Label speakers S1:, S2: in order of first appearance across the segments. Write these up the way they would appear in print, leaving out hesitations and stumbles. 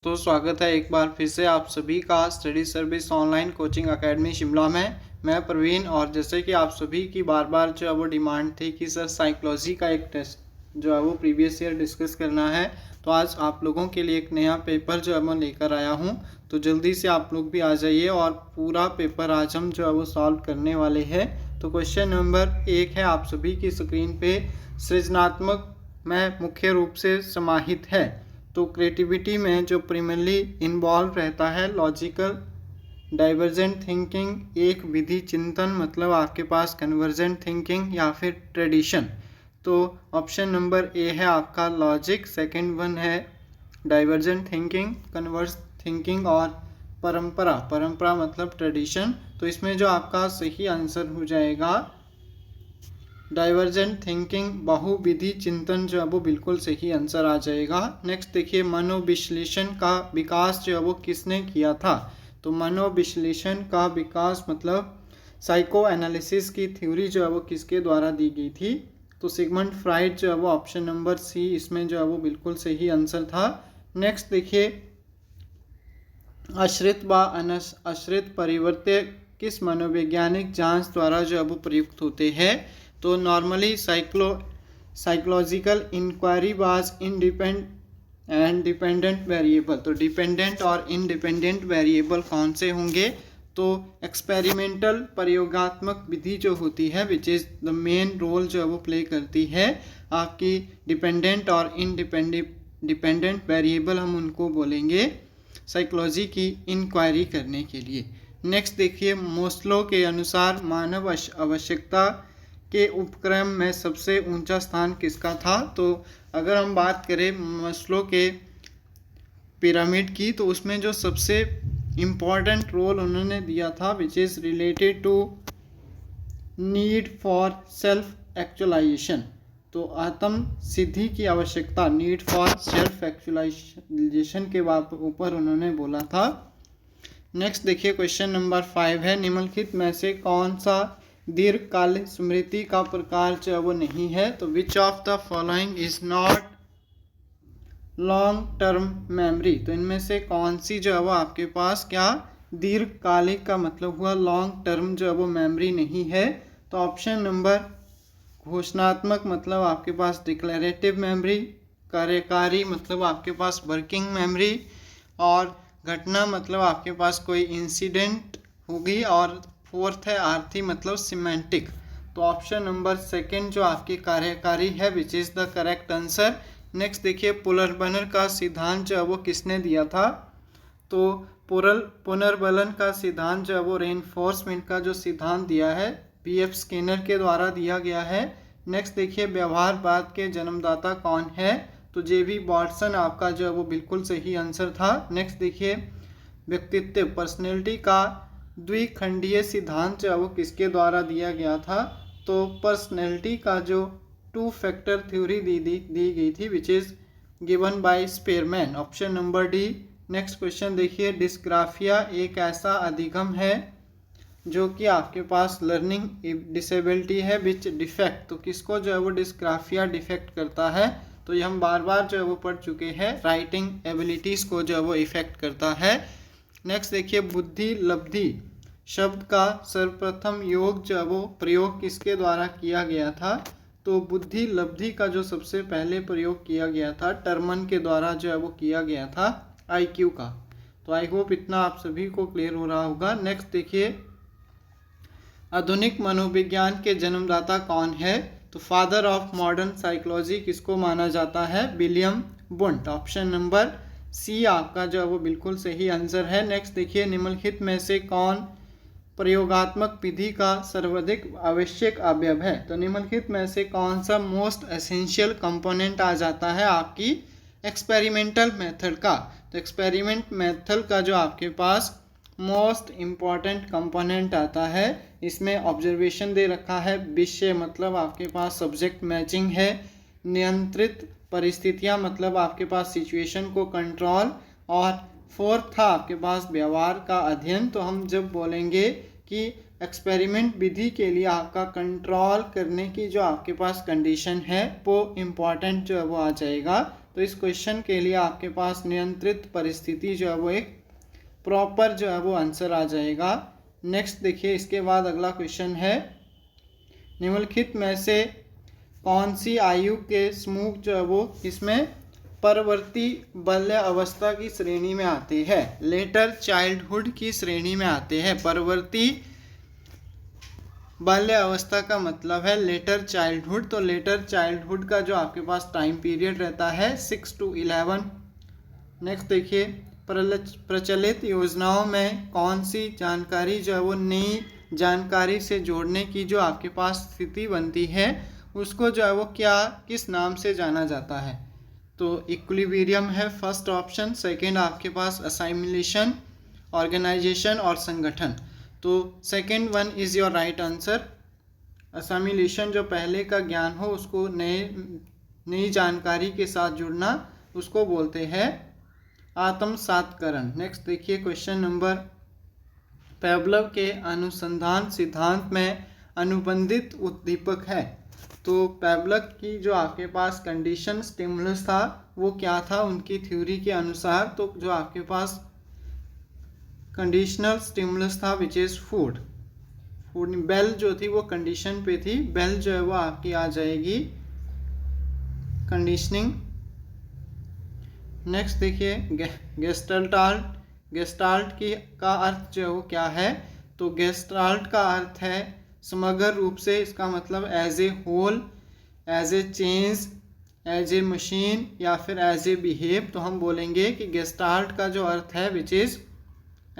S1: तो स्वागत है एक बार फिर से आप सभी का study service online coaching academy Shimla में। मैं प्रवीण, और जैसे कि आप सभी की बार बार जो है वो डिमांड थी कि सर साइकोलॉजी का एक टेस्ट जो है वो प्रीवियस ईयर डिस्कस करना है, तो आज आप लोगों के लिए एक नया पेपर जो है मैं लेकर आया हूं। तो जल्दी से आप लोग भी आ जाइए और पूरा पेपर आज हम जो है वो सॉल्व करने वाले हैं। तो क्वेश्चन नंबर 1 है आप सभी की स्क्रीन पे, सृजनात्मक में मुख्य रूप से समाहित है। तो क्रिएटिविटी में जो प्राइमरली इन्वॉल्व रहता है लॉजिकल डाइवर्जेंट थिंकिंग, एक विधि चिंतन मतलब आपके पास कन्वर्जेंट थिंकिंग या फिर ट्रेडिशन। तो ऑप्शन नंबर ए है आपका लॉजिक, सेकंड वन है डाइवर्जेंट थिंकिंग, कन्वर्स थिंकिंग और परंपरा मतलब ट्रेडिशन। तो इसमें जो आपका सही आंसर हो जाएगा डाइवर्जेंट थिंकिंग, बहुविधि चिंतन जो है वो बिल्कुल सही आंसर आ जाएगा। नेक्स्ट देखिए, मनोविश्लेषण का विकास जो है वो किसने किया था। तो मनोविश्लेषण का विकास मतलब साइको एनालिसिस की थ्योरी जो है वो किसके द्वारा दी गई थी। तो सिगमंड फ्राइड जो है वो ऑप्शन नंबर सी इसमें जो है वो बिल्कुल सही आंसर था। नेक्स्ट देखिए, आश्रित व अनाश्रित परिवर्त्य किस मनोवैज्ञानिक जांच द्वारा जो है वो प्रयुक्त होते हैं। तो normally psychological inquiry was independent and dependent variable. तो डिपेंडेंट और इंडिपेंडेंट वेरिएबल कौन से होंगे। तो एक्सपेरिमेंटल प्रयोगात्मक विधि जो होती है which is the main role जो है वो प्ले करती है आपकी डिपेंडेंट और इंडिपेंडेंट वेरिएबल, हम उनको बोलेंगे साइकोलॉजी की इंक्वायरी करने के लिए। नेक्स्ट देखिए, मोस्लो के अनुसार मानव आवश्यकता के उपक्रम में सबसे ऊंचा स्थान किसका था। तो अगर हम बात करें मोस्लो के पिरामिड की, तो उसमें जो सबसे इम्पॉर्टेंट रोल उन्होंने दिया था which is related to need for self actualization. तो आत्म सिद्धि की आवश्यकता, नीड फॉर सेल्फ एक्चुअलाइजेशन के ऊपर उन्होंने बोला था। नेक्स्ट देखिए, क्वेश्चन नंबर 5 है, निम्नलिखित में से कौन सा दीर्घकालिक स्मृति का प्रकार जो है वो नहीं है। तो which of the following is not long term memory. तो इनमें से कौन सी जो है वो आपके पास क्या दीर्घकालिक का मतलब हुआ लॉन्ग टर्म जो है वो मेमोरी नहीं है। तो ऑप्शन नंबर घोषणात्मक मतलब आपके पास डिक्लेरेटिव मेमोरी, कार्यकारी मतलब आपके पास वर्किंग मेमोरी, और घटना मतलब आपके पास कोई इंसिडेंट होगी, और फोर्थ है आर्थी मतलब सिमेंटिक। तो ऑप्शन नंबर सेकंड जो आपकी कार्यकारी है which is the correct answer. Next देखिए, पुनर्बलन का सिद्धांत जो है वो किसने दिया था। तो पुनर्बलन का सिद्धांत जो है वो रेनफोर्समेंट का जो सिद्धांत दिया है BF स्किनर के द्वारा दिया गया है। नेक्स्ट देखिए, व्यवहारवाद के जन्मदाता कौन है। तो JB वॉटसन आपका जो है वो बिल्कुल सही आंसर था। नेक्स्ट देखिए, व्यक्तित्व पर्सनैलिटी का द्विखंडीय सिद्धांत जो है वो किसके द्वारा दिया गया था। तो पर्सनैलिटी का जो 2 फैक्टर थ्योरी दी गई थी which is given by Spearman, option number D. Next question देखिए, डिस्ग्राफिया एक ऐसा अधिगम है जो कि आपके पास लर्निंग डिसेबिलिटी है विच डिफेक्ट। तो किसको जो है वो डिस्ग्राफिया डिफेक्ट करता है। तो ये हम बार बार जो है वो पढ़ चुके हैं, राइटिंग एबिलिटीज़ को जो है वो इफेक्ट करता है। नेक्स्ट देखिए, बुद्धि लब्धि शब्द का सर्वप्रथम योग जो है वो प्रयोग किसके द्वारा किया गया था। तो बुद्धि लब्धि का जो सबसे पहले प्रयोग किया गया था टर्मन के द्वारा जो है वो किया गया था IQ का। तो आई होप इतना आप सभी को क्लियर हो रहा होगा। नेक्स्ट देखिए, आधुनिक मनोविज्ञान के जन्मदाता कौन है। तो फादर ऑफ मॉडर्न साइकोलॉजी किसको माना जाता है, William Wundt, option number C आपका जो है वो बिल्कुल सही आंसर है। नेक्स्ट देखिए, निम्नलिखित में से कौन प्रयोगात्मक विधि का सर्वाधिक आवश्यक अवयव है। तो निम्नलिखित में से कौन सा मोस्ट एसेंशियल कंपोनेंट आ जाता है आपकी एक्सपेरिमेंटल मेथड का। तो एक्सपेरिमेंट मेथड का जो आपके पास मोस्ट इम्पॉर्टेंट कंपोनेंट आता है, इसमें ऑब्जर्वेशन दे रखा है, विषय मतलब आपके पास सब्जेक्ट मैचिंग है, नियंत्रित परिस्थितियां मतलब आपके पास सिचुएशन को कंट्रोल, और फोर्थ था आपके पास व्यवहार का अध्ययन। तो हम जब बोलेंगे कि एक्सपेरिमेंट विधि के लिए आपका कंट्रोल करने की जो आपके पास कंडीशन है वो इम्पॉर्टेंट जो है वो आ जाएगा तो इस क्वेश्चन के लिए आपके पास नियंत्रित परिस्थिति जो है वो एक प्रॉपर जो है वो आंसर आ जाएगा। नेक्स्ट देखिए, इसके बाद अगला क्वेश्चन है, निम्नलिखित में से कौन सी आयु के समूह जो है वो इसमें परवर्ती बाल्य अवस्था की श्रेणी में आते हैं, लेटर चाइल्डहुड की श्रेणी में आते हैं। परवर्ती बाल्य अवस्था का मतलब है लेटर चाइल्डहुड। तो लेटर चाइल्डहुड का जो आपके पास टाइम पीरियड रहता है 6 to 11। नेक्स्ट देखिए, प्रचलित योजनाओं में कौन सी जानकारी जो है वो नई जानकारी से जोड़ने की जो आपके पास स्थिति बनती है उसको जो है वो किस नाम से जाना जाता है। तो इक्विलिब्रियम है फर्स्ट ऑप्शन। सेकंड आपके पास असाइमिलेशन, ऑर्गेनाइजेशन और संगठन। तो second one is your right answer. Assimilation जो पहले का ज्ञान हो उसको नई जानकारी के साथ जुड़ना उसको बोलते हैं आत्मसातकरण। नेक्स्ट देखिए क्वेश्चन नंबर, पेवलोव के अनुसंधान सिद्धांत में अनुबंधित उद्दीपक है। तो पेवलोव की जो आपके पास कंडीशन स्टिमुलस था वो क्या था उनकी थ्योरी के अनुसार, तो जो आपके पास कंडीशनल स्टिमुलस था विच इज़ फूड। बेल जो थी वो कंडीशन पे थी, बेल जो है वो आपकी आ जाएगी कंडीशनिंग। नेक्स्ट देखिए, गेस्टाल्ट का अर्थ जो है वो क्या है। तो गेस्टाल्ट का अर्थ है समग्र रूप से, इसका मतलब as a whole, as a change, as a machine या फिर एज ए बिहेव। तो हम बोलेंगे कि गेस्टाल्ट का जो अर्थ है which is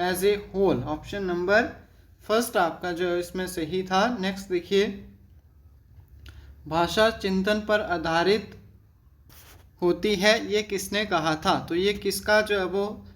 S1: as a whole. Option number first आपका जो इसमें सही था। नेक्स्ट देखिए, भाषा चिंतन पर आधारित होती है, ये किसने कहा था। तो ये किसका जो है वो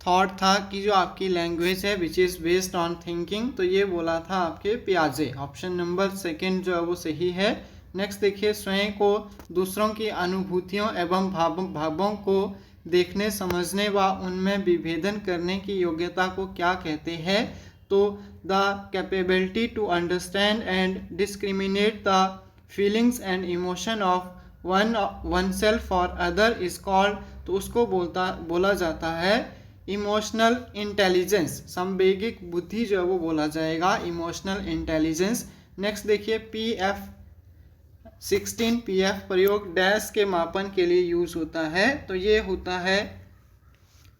S1: थॉट था कि जो आपकी लैंग्वेज है which is based on thinking, तो ये बोला था आपके पियाजे। ऑप्शन नंबर सेकंड जो है वो सही है। नेक्स्ट देखिए, स्वयं को दूसरों की अनुभूतियों एवं भावों को देखने, समझने व उनमें विभेदन करने की योग्यता को क्या कहते हैं। तो the capability to understand and discriminate the feelings and emotion of one self और अदर इज कॉल्ड, तो उसको बोला जाता है इमोशनल इंटेलिजेंस। संवेगिक बुद्धि जो है वो बोला जाएगा इमोशनल इंटेलिजेंस। नेक्स्ट देखिए, PF16 PF प्रयोग डैश के मापन के लिए यूज होता है। तो ये होता है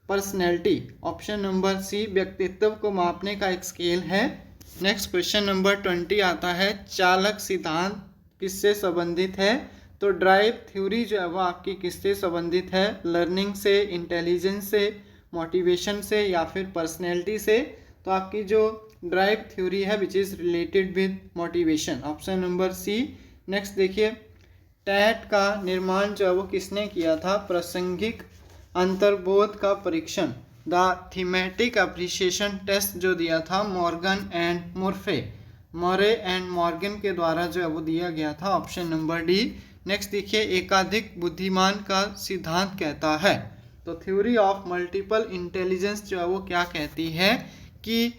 S1: पर्सनैलिटी। ऑप्शन नंबर सी व्यक्तित्व को मापने का एक स्केल है। नेक्स्ट क्वेश्चन नंबर 20 आता है, चालक सिद्धांत किससे संबंधित है। तो ड्राइव थ्योरी जो है वो आपकी किससे संबंधित है, लर्निंग से, इंटेलिजेंस से, मोटिवेशन से या फिर पर्सनैलिटी से। तो आपकी जो ड्राइव थ्योरी है which is related with motivation. Option number C. Next देखिए, टैट का निर्माण जो है वो किसने किया था, प्रासंगिक अंतर्बोध का परीक्षण, द थीमेटिक अप्रिसिएशन टेस्ट जो दिया था Morgan and more and Morgan के द्वारा जो है वो दिया गया था। Option number D. नेक्स्ट देखिए, एकाधिक बुद्धिमान का सिद्धांत कहता है। तो थ्योरी ऑफ मल्टीपल इंटेलिजेंस जो है वो क्या कहती है कि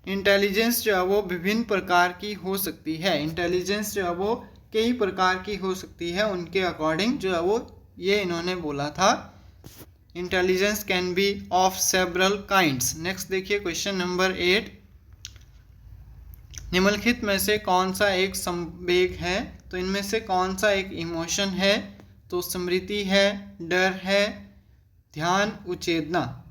S1: इंटेलिजेंस जो है वो विभिन्न प्रकार की हो सकती है, इंटेलिजेंस जो है वो कई प्रकार की हो सकती है, उनके अकॉर्डिंग जो है वो ये इन्होंने बोला था intelligence can be of several kinds. Next देखिए क्वेश्चन नंबर 8, निम्नलिखित में से कौन सा एक संवेग है। तो इनमें से कौन सा एक इमोशन है। तो स्मृति है, डर है, ध्यान, उत्तेजना।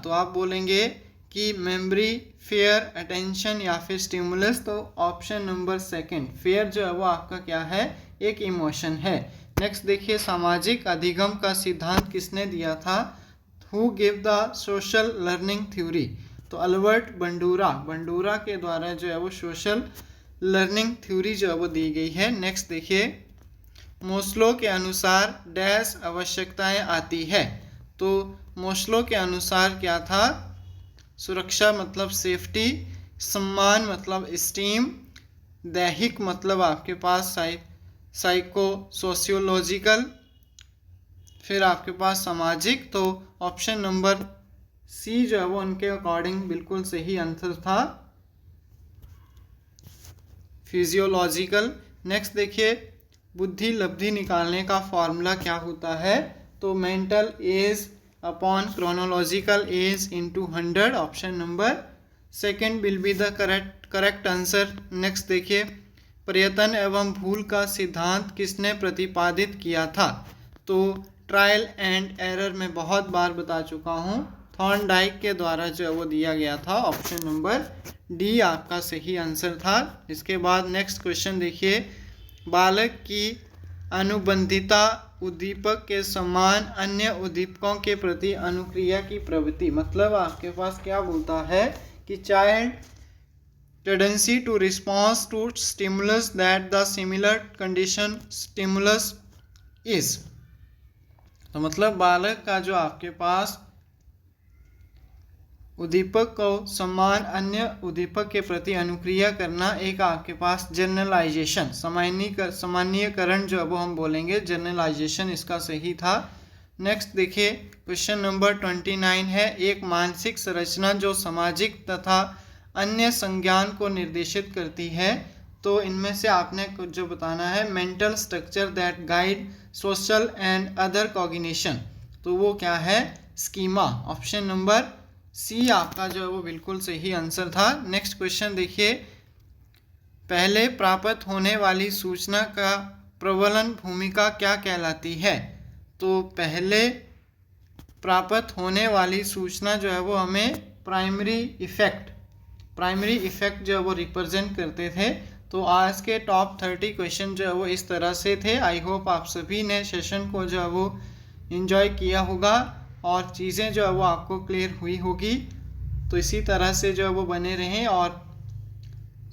S1: तो आप बोलेंगे कि मेमोरी, फेयर, अटेंशन या फिर स्टिमुलस। तो ऑप्शन नंबर सेकंड फेयर जो है वो आपका क्या है, एक इमोशन है। नेक्स्ट देखिए, सामाजिक अधिगम का सिद्धांत किसने दिया था, who give the social learning theory. तो अल्बर्ट बंडूरा के द्वारा जो है वो सोशल लर्निंग थ्योरी जो है वो दी गई है। नेक्स्ट देखिए, मोस्लो के अनुसार डैश आवश्यकताएं आती है। तो मोस्लो के अनुसार क्या था, सुरक्षा मतलब सेफ्टी, सम्मान मतलब स्टीम, दैहिक मतलब आपके पास साइको सोशियोलॉजिकल, फिर आपके पास सामाजिक। तो ऑप्शन नंबर सी जो है वो उनके अकॉर्डिंग बिल्कुल सही आंसर था, फिजियोलॉजिकल। नेक्स्ट देखिए, बुद्धि लब्धि निकालने का फॉर्मूला क्या होता है? तो mental as upon chronological age into 100, option number second will be the correct answer. Next देखिए, प्रयत्न एवं भूल का सिद्धांत किसने प्रतिपादित किया था? तो ट्रायल एंड एरर में बहुत बार बता चुका हूँ, थॉर्नडाइक के द्वारा जो वो दिया गया था। ऑप्शन नंबर डी आपका सही आंसर था। इसके बाद नेक्स्ट क्वेश्चन देखिए, बालक की अनुबंधिता उद्दीपक के समान अन्य उद्दीपकों के प्रति अनुक्रिया की प्रवृत्ति, मतलब आपके पास क्या बोलता है कि child tendency to response to stimulus that the similar condition stimulus is. तो मतलब बालक का जो आपके पास उद्दीपक को समान अन्य उद्दीपक के प्रति अनुक्रिया करना, एक आपके पास जनरलाइजेशन सामान्यकरण जो अब हम बोलेंगे जनरलाइजेशन, इसका सही था। नेक्स्ट देखिए, क्वेश्चन नंबर 29 है, एक मानसिक संरचना जो सामाजिक तथा अन्य संज्ञान को निर्देशित करती है। तो इनमें से आपने जो बताना है, mental structure that guide social and other cognition, तो वो क्या है? स्कीमा। ऑप्शन नंबर सी आपका जो है वो बिल्कुल सही आंसर था। नेक्स्ट क्वेश्चन देखिए, पहले प्राप्त होने वाली सूचना का प्रबलन भूमिका क्या कहलाती है? तो पहले प्राप्त होने वाली सूचना जो है वो हमें प्राइमरी इफेक्ट जो है वो रिप्रेजेंट करते थे। तो आज के टॉप 30 क्वेश्चन जो है वो इस तरह से थे। आई होप आप सभी ने सेशन को जो है वो एंजॉय किया होगा और चीज़ें जो है वो आपको क्लियर हुई होगी। तो इसी तरह से जो है वो बने रहें, और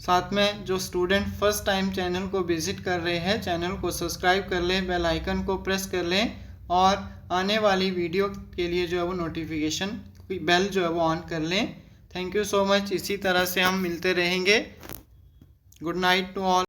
S1: साथ में जो स्टूडेंट फर्स्ट टाइम चैनल को विजिट कर रहे हैं, चैनल को सब्सक्राइब कर लें, बेल आइकन को प्रेस कर लें और आने वाली वीडियो के लिए जो है वो नोटिफिकेशन बेल जो है वो ऑन कर लें। Thank you so much. इसी तरह से हम मिलते रहेंगे। Good night to all.